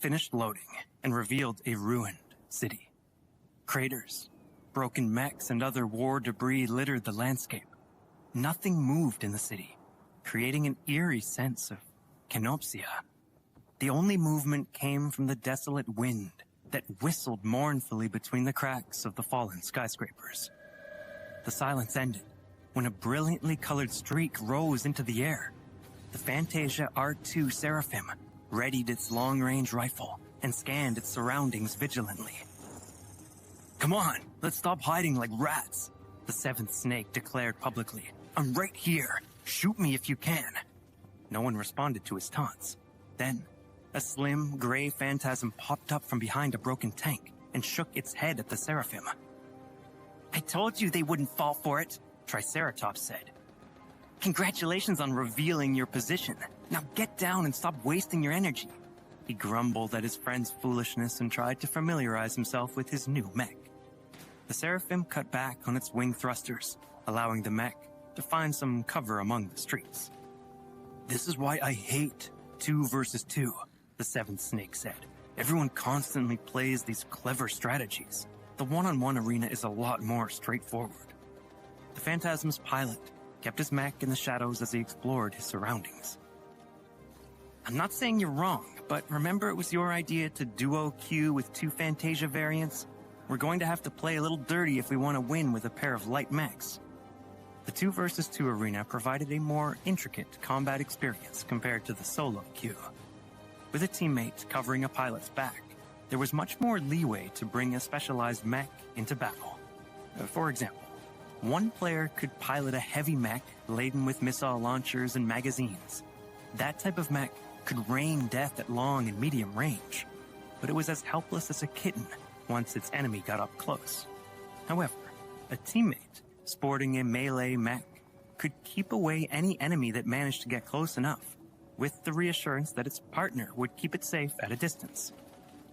finished loading and revealed a ruined city. Craters, broken mechs, and other war debris littered the landscape. Nothing moved in the city, creating an eerie sense of canopsia. The only movement came from the desolate wind that whistled mournfully between the cracks of the fallen skyscrapers. The silence ended when a brilliantly colored streak rose into the air. The Fantasia R2 Seraphim readied its long-range rifle and scanned its surroundings vigilantly. "Come on, let's stop hiding like rats," the seventh snake declared publicly. "I'm right here. Shoot me if you can." No one responded to his taunts. Then, a slim, gray phantasm popped up from behind a broken tank and shook its head at the Seraphim. "I told you they wouldn't fall for it," Triceratops said. "Congratulations on revealing your position. Now get down and stop wasting your energy." He grumbled at his friend's foolishness and tried to familiarize himself with his new mech. The Seraphim cut back on its wing thrusters, allowing the mech to find some cover among the streets. "This is why I hate 2 versus 2, the seventh snake said. "Everyone constantly plays these clever strategies. The one-on-one arena is a lot more straightforward." The Phantasm's pilot kept his mech in the shadows as he explored his surroundings. "I'm not saying you're wrong, but remember it was your idea to duo queue with 2 Fantasia variants? We're going to have to play a little dirty if we want to win with a pair of light mechs." The 2 versus 2 arena provided a more intricate combat experience compared to the solo queue. With a teammate covering a pilot's back, there was much more leeway to bring a specialized mech into battle. For example, one player could pilot a heavy mech laden with missile launchers and magazines. That type of mech could rain death at long and medium range, but it was as helpless as a kitten once its enemy got up close. However, a teammate sporting a melee mech could keep away any enemy that managed to get close enough, with the reassurance that its partner would keep it safe at a distance.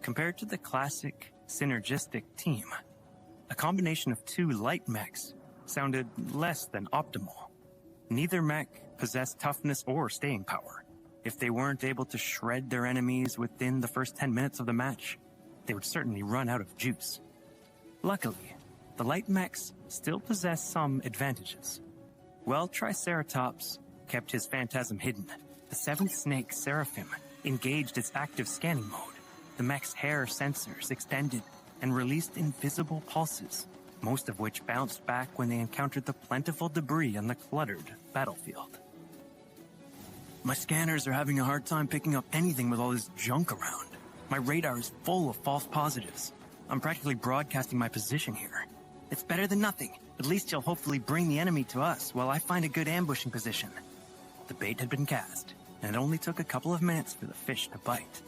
Compared to the classic synergistic team, a combination of 2 light mechs sounded less than optimal. Neither mech possessed toughness or staying power. If they weren't able to shred their enemies within the first 10 minutes of the match, they would certainly run out of juice. Luckily, the light mechs still possess some advantages. While Triceratops kept his phantasm hidden, the seventh snake Seraphim engaged its active scanning mode. The mech's hair sensors extended and released invisible pulses, most of which bounced back when they encountered the plentiful debris on the cluttered battlefield. "My scanners are having a hard time picking up anything with all this junk around. My radar is full of false positives. I'm practically broadcasting my position here. It's better than nothing. At least you'll hopefully bring the enemy to us while I find a good ambushing position." The bait had been cast, and it only took a couple of minutes for the fish to bite.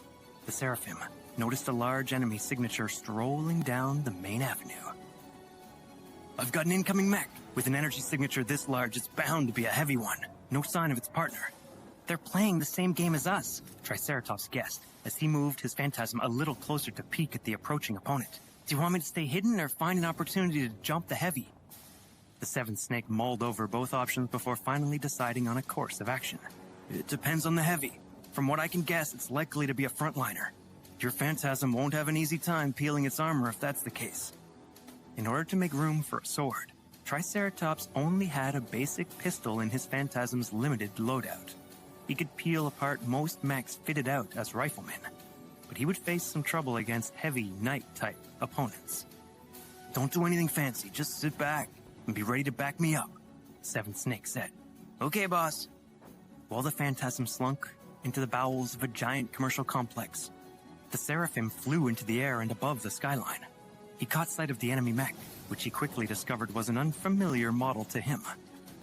The Seraphim noticed a large enemy signature strolling down the main avenue. "I've got an incoming mech. With an energy signature this large, it's bound to be a heavy one. No sign of its partner." "They're playing the same game as us," Triceratops guessed, as he moved his phantasm a little closer to peek at the approaching opponent. "Do you want me to stay hidden or find an opportunity to jump the heavy?" The seventh snake mulled over both options before finally deciding on a course of action. "It depends on the heavy. From what I can guess, it's likely to be a frontliner. Your phantasm won't have an easy time peeling its armor if that's the case." In order to make room for a sword, Triceratops only had a basic pistol in his phantasm's limited loadout. He could peel apart most mechs fitted out as riflemen, but he would face some trouble against heavy knight-type opponents. "Don't do anything fancy, just sit back and be ready to back me up," Seventh Snake said. "Okay, boss." While the phantasm slunk into the bowels of a giant commercial complex, the Seraphim flew into the air and above the skyline. He caught sight of the enemy mech, which he quickly discovered was an unfamiliar model to him.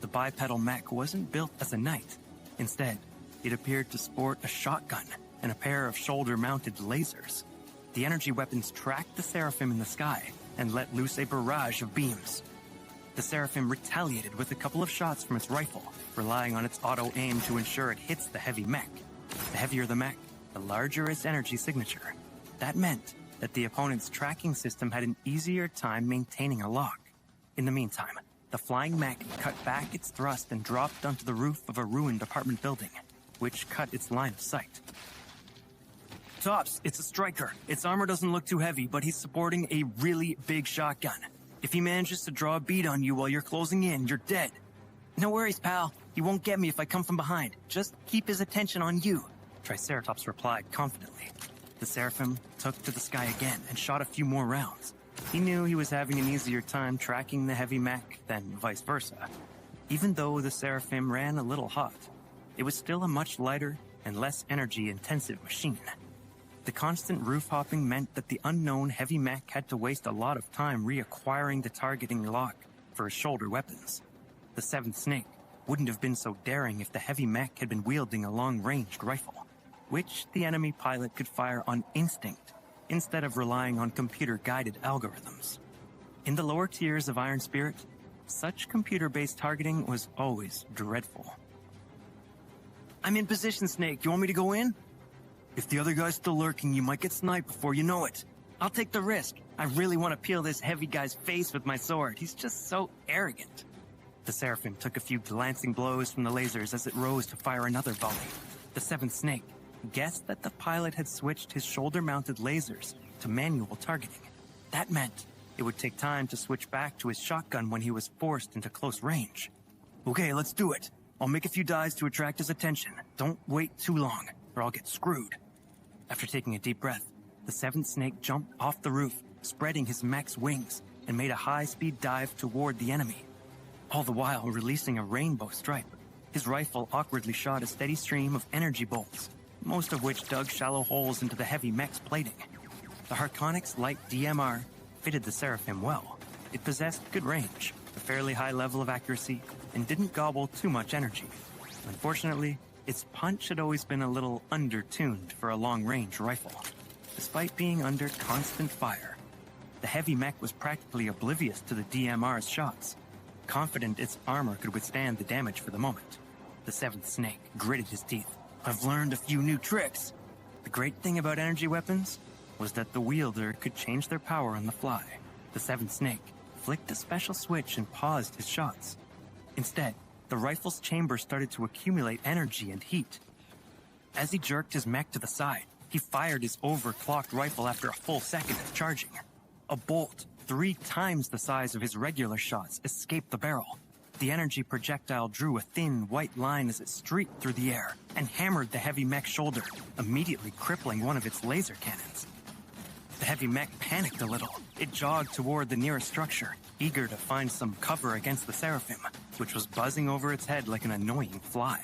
The bipedal mech wasn't built as a knight. Instead, it appeared to sport a shotgun and a pair of shoulder-mounted lasers. The energy weapons tracked the Seraphim in the sky and let loose a barrage of beams. The Seraphim retaliated with a couple of shots from its rifle, relying on its auto-aim to ensure it hits the heavy mech. The heavier the mech, the larger its energy signature. That meant that the opponent's tracking system had an easier time maintaining a lock. In the meantime, the flying mech cut back its thrust and dropped onto the roof of a ruined apartment building, which cut its line of sight. Tops, it's a striker. Its armor doesn't look too heavy, but he's supporting a really big shotgun. If he manages to draw a bead on you while you're closing in, you're dead. No worries, pal. He won't get me if I come from behind. Just keep his attention on you, Triceratops replied confidently. The Seraphim took to the sky again and shot a few more rounds. He knew he was having an easier time tracking the heavy mech than vice versa. Even though the Seraphim ran a little hot, it was still a much lighter and less energy-intensive machine. The constant roof hopping meant that the unknown heavy mech had to waste a lot of time reacquiring the targeting lock for his shoulder weapons. The seventh snake wouldn't have been so daring if the heavy mech had been wielding a long-ranged rifle, which the enemy pilot could fire on instinct instead of relying on computer-guided algorithms. In the lower tiers of Iron Spirit, such computer-based targeting was always dreadful. I'm in position, Snake. You want me to go in? If the other guy's still lurking, you might get sniped before you know it. I'll take the risk. I really want to peel this heavy guy's face with my sword. He's just so arrogant. The Seraphim took a few glancing blows from the lasers as it rose to fire another volley. The seventh snake guessed that the pilot had switched his shoulder-mounted lasers to manual targeting. That meant it would take time to switch back to his shotgun when he was forced into close range. Okay, let's do it. I'll make a few dives to attract his attention. Don't wait too long, or I'll get screwed. After taking a deep breath, the seventh snake jumped off the roof, spreading his mech's wings, and made a high-speed dive toward the enemy, all the while releasing a rainbow stripe. His rifle awkwardly shot a steady stream of energy bolts, most of which dug shallow holes into the heavy mech's plating. The Harkonic's light DMR fitted the Seraphim well. It possessed good range, a fairly high level of accuracy, and didn't gobble too much energy. Unfortunately, its punch had always been a little under-tuned for a long-range rifle. Despite being under constant fire, the heavy mech was practically oblivious to the DMR's shots, confident its armor could withstand the damage for the moment. The seventh snake gritted his teeth. I've learned a few new tricks. The great thing about energy weapons was that the wielder could change their power on the fly. The seventh snake flicked a special switch and paused his shots. Instead, the rifle's chamber started to accumulate energy and heat. As he jerked his mech to the side, he fired his overclocked rifle after a full second of charging. A bolt 3 times the size of his regular shots escaped the barrel. The energy projectile drew a thin, white line as it streaked through the air and hammered the heavy mech's shoulder, immediately crippling one of its laser cannons. The heavy mech panicked a little. It jogged toward the nearest structure, eager to find some cover against the Seraphim, which was buzzing over its head like an annoying fly.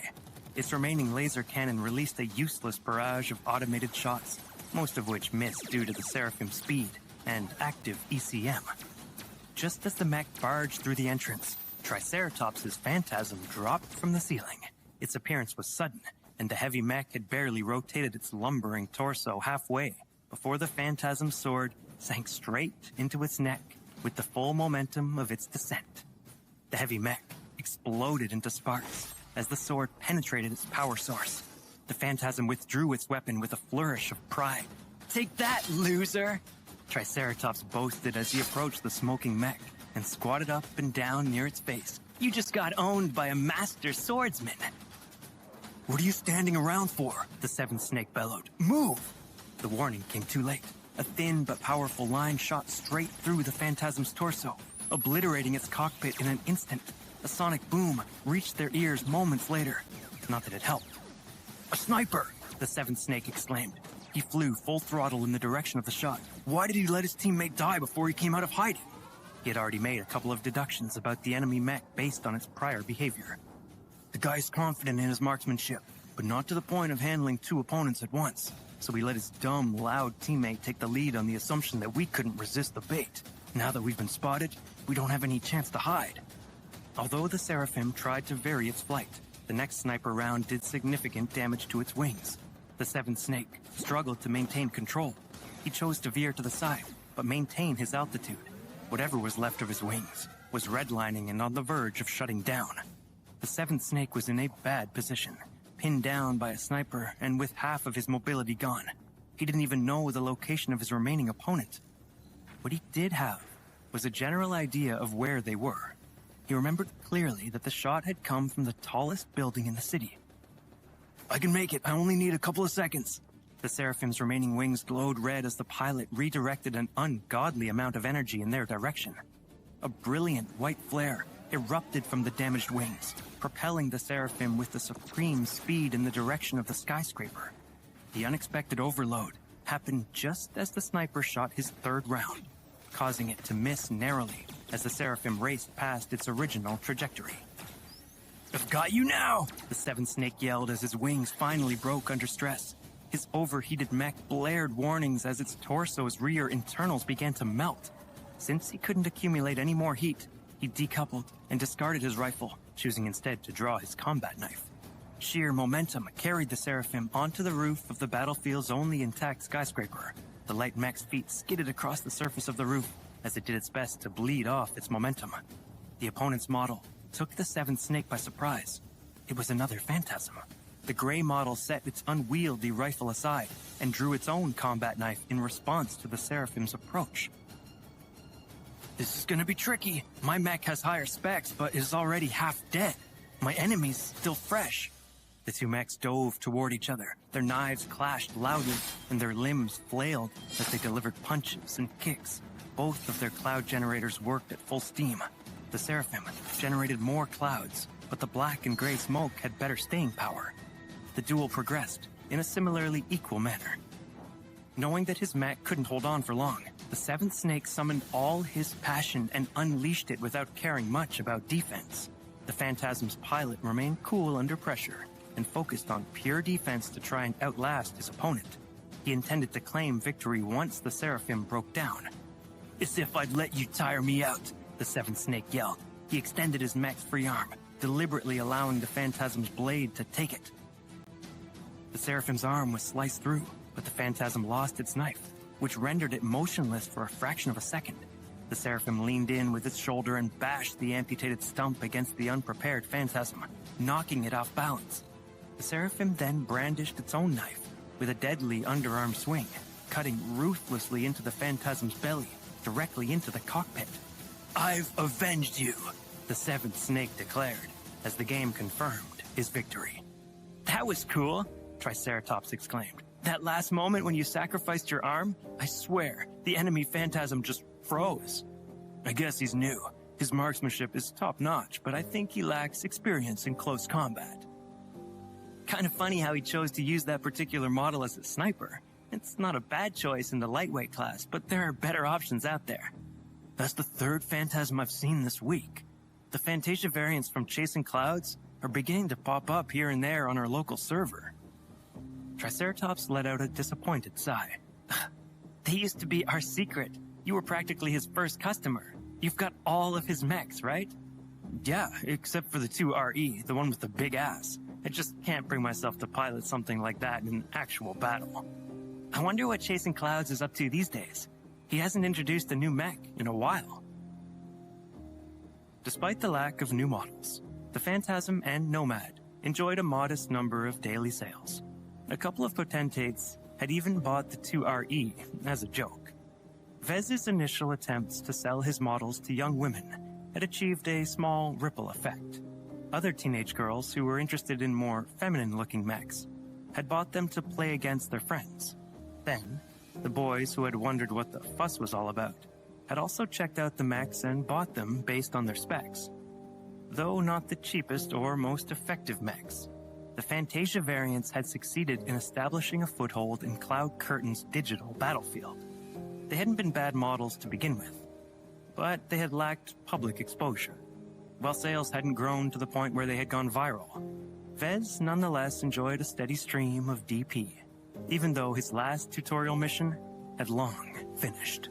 Its remaining laser cannon released a useless barrage of automated shots, most of which missed due to the Seraphim's speed and active ECM. Just as the mech barged through the entrance, Triceratops's phantasm dropped from the ceiling. Its appearance was sudden, and the heavy mech had barely rotated its lumbering torso halfway before the phantasm's sword sank straight into its neck with the full momentum of its descent. The heavy mech exploded into sparks as the sword penetrated its power source. The phantasm withdrew its weapon with a flourish of pride. "Take that, loser!" Triceratops boasted as he approached the smoking mech and squatted up and down near its face. "You just got owned by a master swordsman." "What are you standing around for?" the seventh snake bellowed. "Move!" The warning came too late. A thin but powerful line shot straight through the phantasm's torso, obliterating its cockpit in an instant. A sonic boom reached their ears moments later. Not that it helped. "A sniper!" the seventh snake exclaimed. He flew full throttle in the direction of the shot. Why did he let his teammate die before he came out of hiding? He had already made a couple of deductions about the enemy mech based on its prior behavior. The guy's confident in his marksmanship, but not to the point of handling 2 opponents at once. So he let his dumb, loud teammate take the lead on the assumption that we couldn't resist the bait. Now that we've been spotted, we don't have any chance to hide. Although the Seraphim tried to vary its flight, the next sniper round did significant damage to its wings. The seventh snake struggled to maintain control. He chose to veer to the side, but maintain his altitude. Whatever was left of his wings was redlining and on the verge of shutting down. The seventh snake was in a bad position, pinned down by a sniper and with half of his mobility gone. He didn't even know the location of his remaining opponent. What he did have was a general idea of where they were. He remembered clearly that the shot had come from the tallest building in the city. "I can make it. I only need a couple of seconds." The Seraphim's remaining wings glowed red as the pilot redirected an ungodly amount of energy in their direction. A brilliant white flare erupted from the damaged wings, propelling the Seraphim with the supreme speed in the direction of the skyscraper. The unexpected overload happened just as the sniper shot his third round, causing it to miss narrowly as the Seraphim raced past its original trajectory. "I've got you now!" the Seventh Snake yelled as his wings finally broke under stress. His overheated mech blared warnings as its torso's rear internals began to melt. Since he couldn't accumulate any more heat, he decoupled and discarded his rifle, choosing instead to draw his combat knife. Sheer momentum carried the Seraphim onto the roof of the battlefield's only intact skyscraper. The light mech's feet skidded across the surface of the roof as it did its best to bleed off its momentum. The opponent's model took the Seventh Snake by surprise. It was another phantasm. The gray model set its unwieldy rifle aside and drew its own combat knife in response to the Seraphim's approach. "This is gonna be tricky. My mech has higher specs, but is already half dead. My enemy's still fresh." The two mechs dove toward each other. Their knives clashed loudly, and their limbs flailed as they delivered punches and kicks. Both of their cloud generators worked at full steam. The Seraphim generated more clouds, but the black and gray smoke had better staying power. The duel progressed in a similarly equal manner. Knowing that his mech couldn't hold on for long, the Seventh Snake summoned all his passion and unleashed it without caring much about defense. The Phantasm's pilot remained cool under pressure and focused on pure defense to try and outlast his opponent. He intended to claim victory once the Seraphim broke down. "As if I'd let you tire me out," the Seventh Snake yelled. He extended his mech's free arm, deliberately allowing the Phantasm's blade to take it. The Seraphim's arm was sliced through, but the Phantasm lost its knife, which rendered it motionless for a fraction of a second. The Seraphim leaned in with its shoulder and bashed the amputated stump against the unprepared Phantasm, knocking it off balance. The Seraphim then brandished its own knife with a deadly underarm swing, cutting ruthlessly into the Phantasm's belly, directly into the cockpit. "I've avenged you," the Seventh Snake declared, as the game confirmed his victory. "That was cool," Triceratops exclaimed. "That last moment when you sacrificed your arm, I swear, the enemy Phantasm just froze." "I guess he's new. His marksmanship is top-notch, but I think he lacks experience in close combat." Kind of funny how he chose to use that particular model as a sniper. It's not a bad choice in the lightweight class, but there are better options out there. That's the third Phantasm I've seen this week. The Fantasia variants from Chasing Clouds are beginning to pop up here and there on our local server. Triceratops let out a disappointed sigh. "They used to be our secret. You were practically his first customer. You've got all of his mechs, right?" "Yeah, except for the 2RE, the one with the big ass. I just can't bring myself to pilot something like that in an actual battle." "I wonder what Chasing Clouds is up to these days. He hasn't introduced a new mech in a while." Despite the lack of new models, the Phantasm and Nomad enjoyed a modest number of daily sales. A couple of potentates had even bought the 2RE as a joke. Vez's initial attempts to sell his models to young women had achieved a small ripple effect. Other teenage girls who were interested in more feminine-looking mechs had bought them to play against their friends. Then, the boys who had wondered what the fuss was all about had also checked out the mechs and bought them based on their specs. Though not the cheapest or most effective mechs, the Fantasia variants had succeeded in establishing a foothold in Cloud Curtain's digital battlefield. They hadn't been bad models to begin with, but they had lacked public exposure. While sales hadn't grown to the point where they had gone viral, Vez nonetheless enjoyed a steady stream of DP, even though his last tutorial mission had long finished.